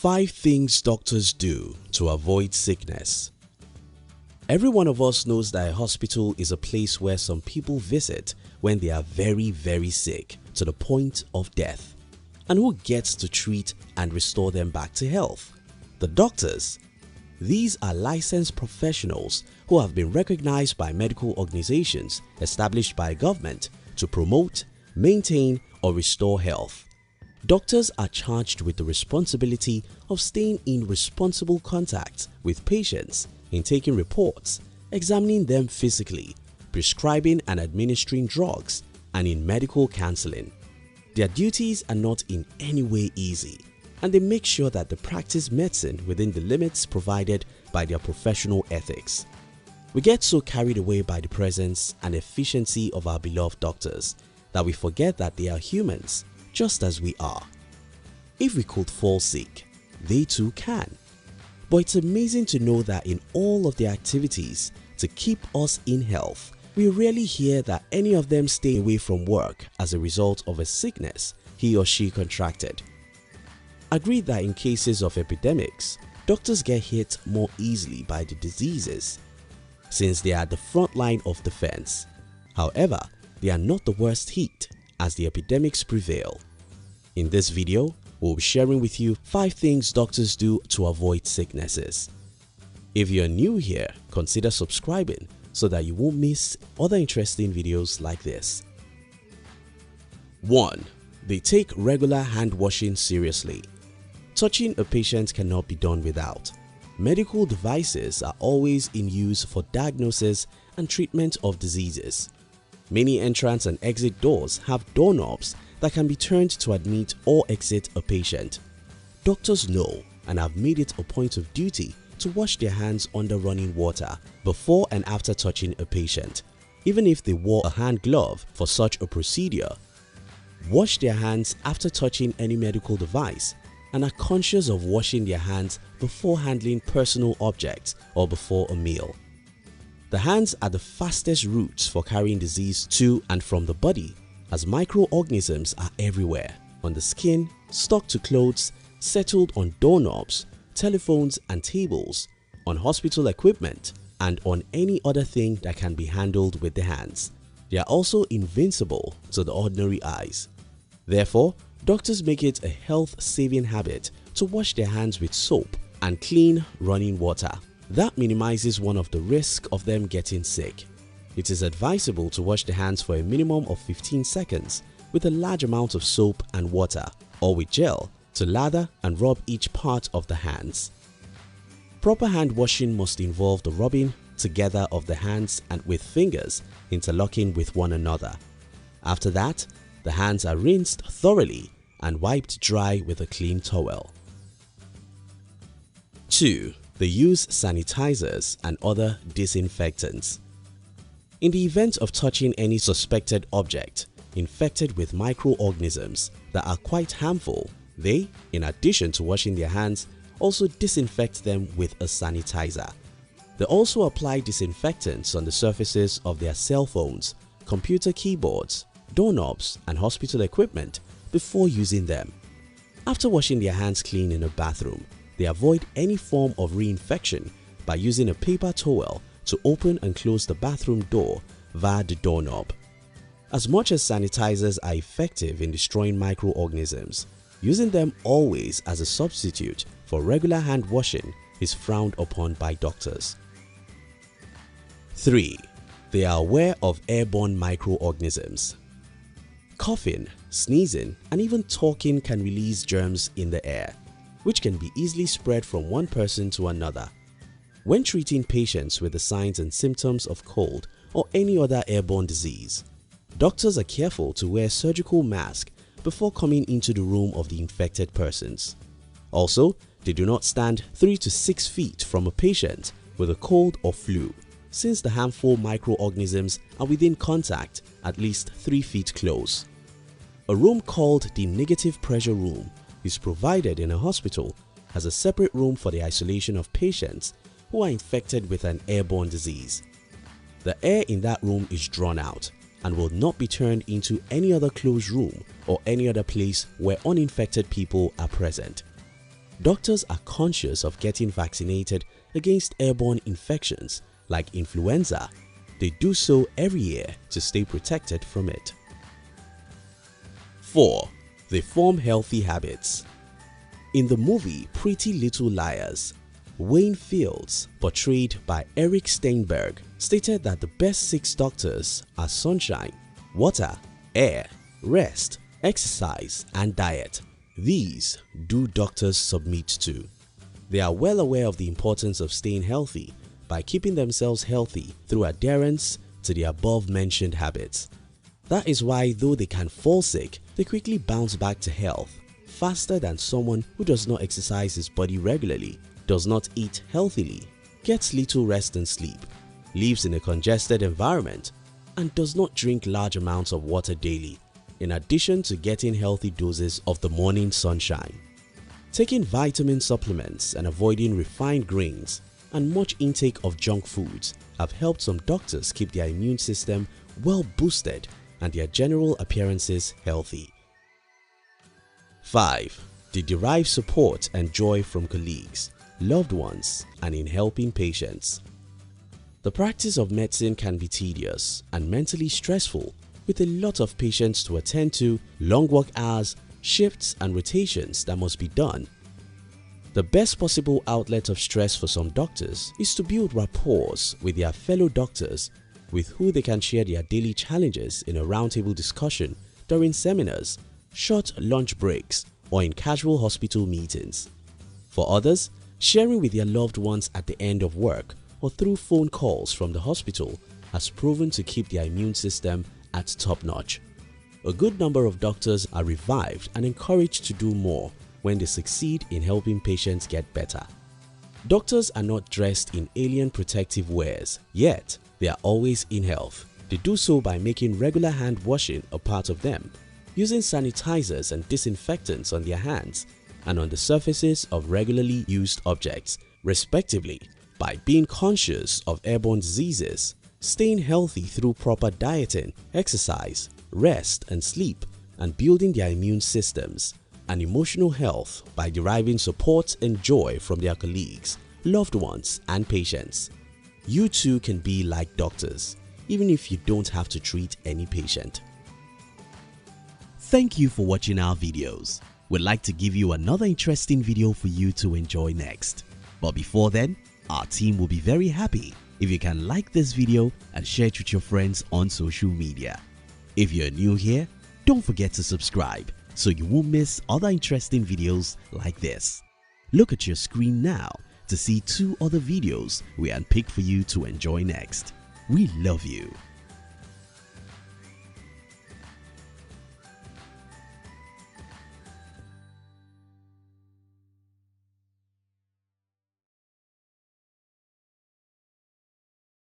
5 things doctors do to avoid sickness. Every one of us knows that a hospital is a place where some people visit when they are very sick to the point of death. And who gets to treat and restore them back to health? The doctors. These are licensed professionals who have been recognized by medical organizations established by government to promote, maintain or restore health. Doctors are charged with the responsibility of staying in responsible contact with patients in taking reports, examining them physically, prescribing and administering drugs, and in medical counseling. Their duties are not in any way easy, and they make sure that they practice medicine within the limits provided by their professional ethics. We get so carried away by the presence and efficiency of our beloved doctors that we forget that they are humans just as we are. If we could fall sick, they too can. But it's amazing to know that in all of their activities to keep us in health, we rarely hear that any of them stay away from work as a result of a sickness he or she contracted. Agree that in cases of epidemics, doctors get hit more easily by the diseases since they are at the front line of defense. However, they are not the worst hit as the epidemics prevail. In this video, we'll be sharing with you 5 things doctors do to avoid sicknesses. If you're new here, consider subscribing so that you won't miss other interesting videos like this. 1. They take regular hand washing seriously. Touching a patient cannot be done without. Medical devices are always in use for diagnosis and treatment of diseases. Many entrance and exit doors have doorknobs that can be turned to admit or exit a patient. Doctors know and have made it a point of duty to wash their hands under running water before and after touching a patient, even if they wore a hand glove for such a procedure. Wash their hands after touching any medical device and are conscious of washing their hands before handling personal objects or before a meal. The hands are the fastest routes for carrying disease to and from the body, as microorganisms are everywhere, on the skin, stuck to clothes, settled on doorknobs, telephones and tables, on hospital equipment, and on any other thing that can be handled with the hands. They are also invincible to the ordinary eyes. Therefore, doctors make it a health-saving habit to wash their hands with soap and clean running water. That minimizes one of the risks of them getting sick. It is advisable to wash the hands for a minimum of 15 seconds with a large amount of soap and water or with gel to lather and rub each part of the hands. Proper hand washing must involve the rubbing together of the hands and with fingers interlocking with one another. After that, the hands are rinsed thoroughly and wiped dry with a clean towel. 2. They use sanitizers and other disinfectants. In the event of touching any suspected object infected with microorganisms that are quite harmful, they, in addition to washing their hands, also disinfect them with a sanitizer. They also apply disinfectants on the surfaces of their cell phones, computer keyboards, doorknobs and hospital equipment before using them. After washing their hands clean in a bathroom, they avoid any form of reinfection by using a paper towel to open and close the bathroom door via the doorknob. As much as sanitizers are effective in destroying microorganisms, using them always as a substitute for regular hand washing is frowned upon by doctors. 3. They are aware of airborne microorganisms. Coughing, sneezing, and even talking can release germs in the air, which can be easily spread from one person to another. When treating patients with the signs and symptoms of cold or any other airborne disease, doctors are careful to wear surgical masks before coming into the room of the infected persons. Also, they do not stand 3 to 6 feet from a patient with a cold or flu, since the harmful microorganisms are within contact at least 3 feet close. A room called the negative pressure room is provided in a hospital as a separate room for the isolation of patients who are infected with an airborne disease. The air in that room is drawn out and will not be turned into any other closed room or any other place where uninfected people are present. doctors are conscious of getting vaccinated against airborne infections like influenza. They do so every year to stay protected from it. 4. They form healthy habits. In the movie Pretty Little Liars, Wayne Fields, portrayed by Eric Steinberg, stated that the best 6 doctors are sunshine, water, air, rest, exercise, and diet. These do doctors submit to. They are well aware of the importance of staying healthy by keeping themselves healthy through adherence to the above mentioned habits. That is why, though they can fall sick, they quickly bounce back to health faster than someone who does not exercise his body regularly, does not eat healthily, gets little rest and sleep, lives in a congested environment, and does not drink large amounts of water daily, in addition to getting healthy doses of the morning sunshine. Taking vitamin supplements and avoiding refined grains and much intake of junk foods have helped some doctors keep their immune system well boosted and their general appearances healthy. 5. They derive support and joy from colleagues, loved ones, and in helping patients. The practice of medicine can be tedious and mentally stressful, with a lot of patients to attend to, long work hours, shifts, and rotations that must be done. The best possible outlet of stress for some doctors is to build rapport with their fellow doctors with who they can share their daily challenges in a roundtable discussion during seminars, short lunch breaks, or in casual hospital meetings. For others, sharing with their loved ones at the end of work or through phone calls from the hospital has proven to keep their immune system at top notch. A good number of doctors are revived and encouraged to do more when they succeed in helping patients get better. Doctors are not dressed in alien protective wares, yet they are always in health. They do so by making regular hand washing a part of them, using sanitizers and disinfectants on their hands and on the surfaces of regularly used objects, respectively, by being conscious of airborne diseases, staying healthy through proper dieting, exercise, rest and sleep, and building their immune systems, and emotional health by deriving support and joy from their colleagues, loved ones, and patients. You too can be like doctors, even if you don't have to treat any patient. Thank you for watching our videos. We'd like to give you another interesting video for you to enjoy next. But before then, our team will be very happy if you can like this video and share it with your friends on social media. If you're new here, don't forget to subscribe so you won't miss other interesting videos like this. Look at your screen now to see 2 other videos we handpicked for you to enjoy next. We love you.